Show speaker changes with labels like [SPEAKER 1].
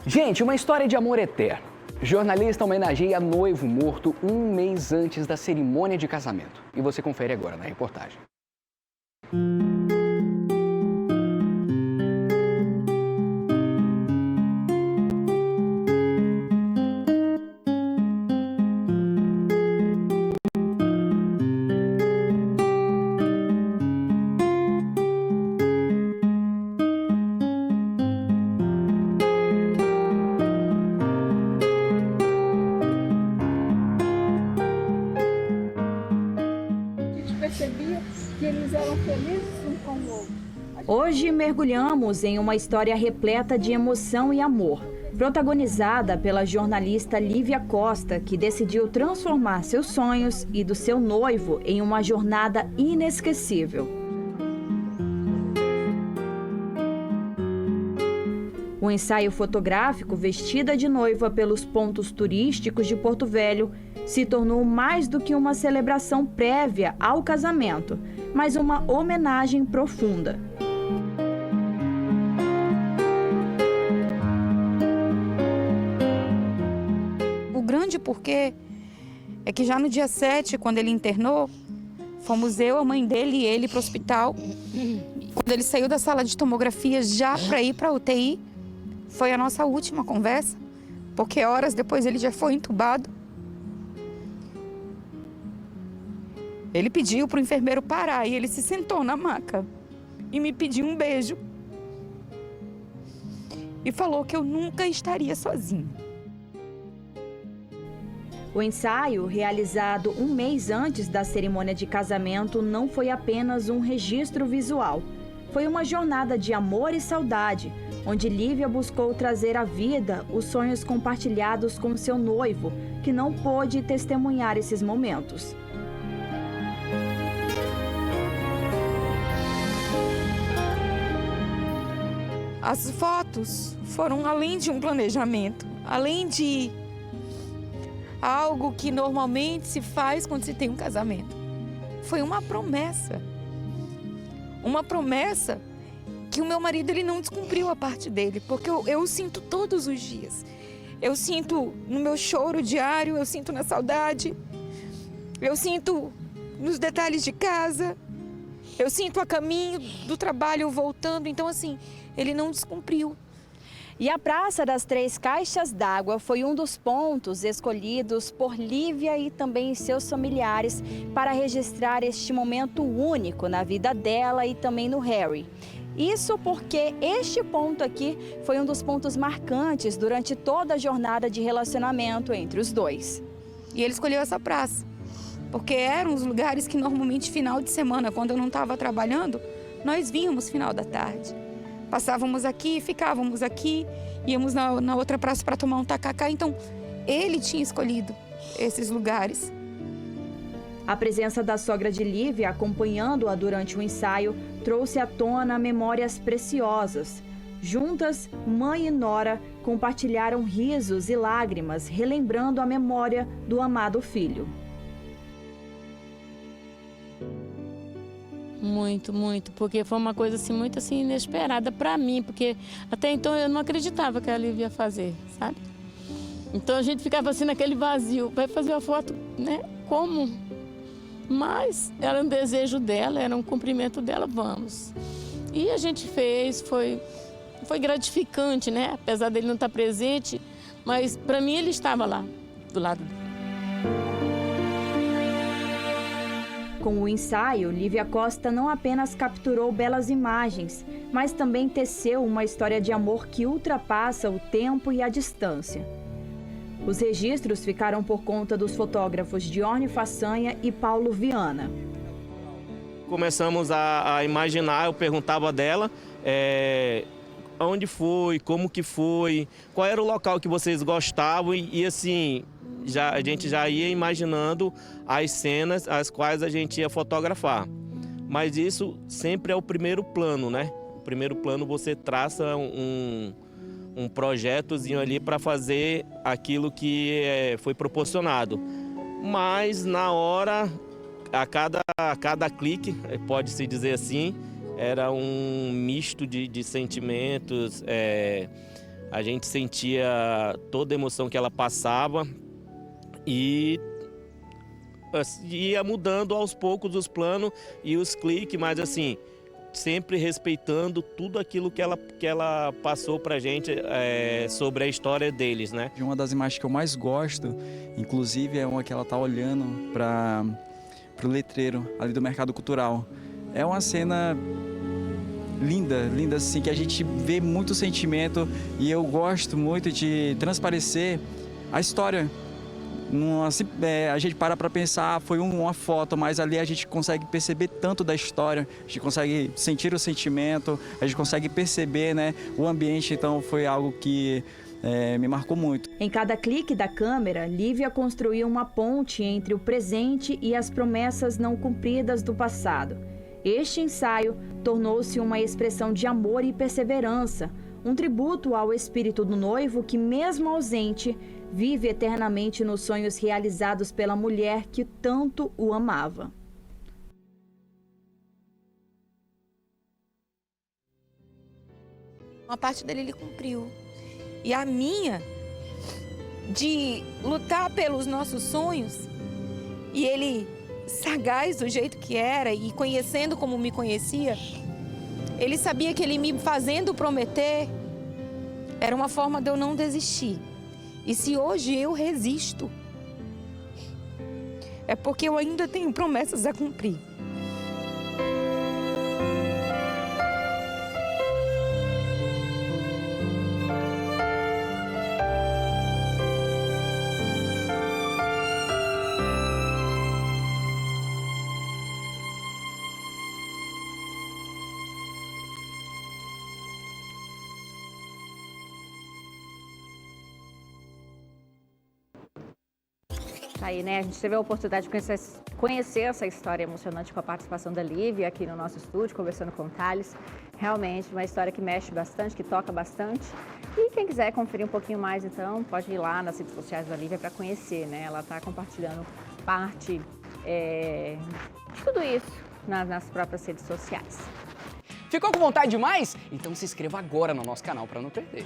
[SPEAKER 1] Gente, uma história de amor eterno. Jornalista homenageia noivo morto um mês antes da cerimônia de casamento. E você confere agora na reportagem.
[SPEAKER 2] Percebia que eles eram felizes um com o outro.
[SPEAKER 3] Hoje mergulhamos em uma história repleta de emoção e amor, protagonizada pela jornalista Lívia Costa, que decidiu transformar seus sonhos e do seu noivo em uma jornada inesquecível. O ensaio fotográfico Vestida de Noiva pelos pontos turísticos de Porto Velho se tornou mais do que uma celebração prévia ao casamento, mas uma homenagem profunda.
[SPEAKER 4] O grande porquê é que já no dia 7, quando ele internou, fomos eu, a mãe dele e ele para o hospital. Quando ele saiu da sala de tomografia já para ir para a UTI, foi a nossa última conversa, porque horas depois ele já foi entubado. Ele pediu para o enfermeiro parar e ele se sentou na maca e me pediu um beijo. E falou que eu nunca estaria sozinha.
[SPEAKER 3] O ensaio, realizado um mês antes da cerimônia de casamento, não foi apenas um registro visual. Foi uma jornada de amor e saudade, onde Lívia buscou trazer à vida os sonhos compartilhados com seu noivo, que não pôde testemunhar esses momentos.
[SPEAKER 4] As fotos foram além de um planejamento, além de algo que normalmente se faz quando se tem um casamento. Foi uma promessa. Uma promessa que o meu marido ele não descumpriu a parte dele, porque eu o sinto todos os dias. Eu sinto no meu choro diário, eu sinto na saudade, eu sinto nos detalhes de casa, eu sinto a caminho do trabalho voltando, então assim, ele não descumpriu.
[SPEAKER 3] E a Praça das Três Caixas d'Água foi um dos pontos escolhidos por Lívia e também seus familiares para registrar este momento único na vida dela e também no Harry. Isso porque este ponto aqui foi um dos pontos marcantes durante toda a jornada de relacionamento entre os dois.
[SPEAKER 4] E ele escolheu essa praça, porque eram os lugares que normalmente final de semana, quando eu não estava trabalhando, nós víamos final da tarde. Passávamos aqui, ficávamos aqui, íamos na outra praça para tomar um tacacá. Então, ele tinha escolhido esses lugares.
[SPEAKER 3] A presença da sogra de Lívia, acompanhando-a durante o ensaio, trouxe à tona memórias preciosas. Juntas, mãe e nora compartilharam risos e lágrimas, relembrando a memória do amado filho.
[SPEAKER 5] Muito, muito, porque foi uma coisa assim, muito assim, inesperada para mim, porque até então eu não acreditava que a Lívia ia fazer, sabe? Então a gente ficava assim naquele vazio, vai fazer a foto, né? Como? Mas era um desejo dela, era um cumprimento dela, vamos. E a gente fez, foi gratificante, né? Apesar dele não estar presente, mas para mim ele estava lá, do lado dele.
[SPEAKER 3] Com o ensaio, Lívia Costa não apenas capturou belas imagens, mas também teceu uma história de amor que ultrapassa o tempo e a distância. Os registros ficaram por conta dos fotógrafos Diorne Façanha e Paulo Viana.
[SPEAKER 6] Começamos a imaginar, eu perguntava dela onde foi, como que foi, qual era o local que vocês gostavam e assim, a gente já ia imaginando as cenas as quais a gente ia fotografar. Mas isso sempre é o primeiro plano, né? O primeiro plano você traça um projetozinho ali para fazer aquilo que foi proporcionado. Mas na hora, a cada clique, pode-se dizer assim, era um misto de sentimentos, A gente sentia toda a emoção que ela passava e ia mudando aos poucos os planos e os cliques, mas assim, sempre respeitando tudo aquilo que ela passou pra gente sobre a história deles, né?
[SPEAKER 7] Uma das imagens que eu mais gosto, inclusive, é uma que ela tá olhando para o letreiro ali do Mercado Cultural. É uma cena linda, linda assim, que a gente vê muito sentimento e eu gosto muito de transparecer a história. A gente para pensar, foi uma foto, mas ali a gente consegue perceber tanto da história, a gente consegue sentir o sentimento, a gente consegue perceber, né, o ambiente, então foi algo que me marcou muito.
[SPEAKER 3] Em cada clique da câmera, Lívia construiu uma ponte entre o presente e as promessas não cumpridas do passado. Este ensaio tornou-se uma expressão de amor e perseverança, um tributo ao espírito do noivo que, mesmo ausente, vive eternamente nos sonhos realizados pela mulher que tanto o amava.
[SPEAKER 4] Uma parte dele ele cumpriu. E a minha, de lutar pelos nossos sonhos, e ele, sagaz do jeito que era e conhecendo como me conhecia, ele sabia que ele me fazendo prometer era uma forma de eu não desistir. E se hoje eu resisto, é porque eu ainda tenho promessas a cumprir.
[SPEAKER 8] Aí, né? A gente teve a oportunidade de conhecer essa história emocionante com a participação da Lívia aqui no nosso estúdio, conversando com o Thales. Realmente uma história que mexe bastante, que toca bastante. E quem quiser conferir um pouquinho mais, então, pode ir lá nas redes sociais da Lívia para conhecer, né? Ela está compartilhando parte de tudo isso nas próprias redes sociais.
[SPEAKER 1] Ficou com vontade de mais? Então se inscreva agora no nosso canal para não perder.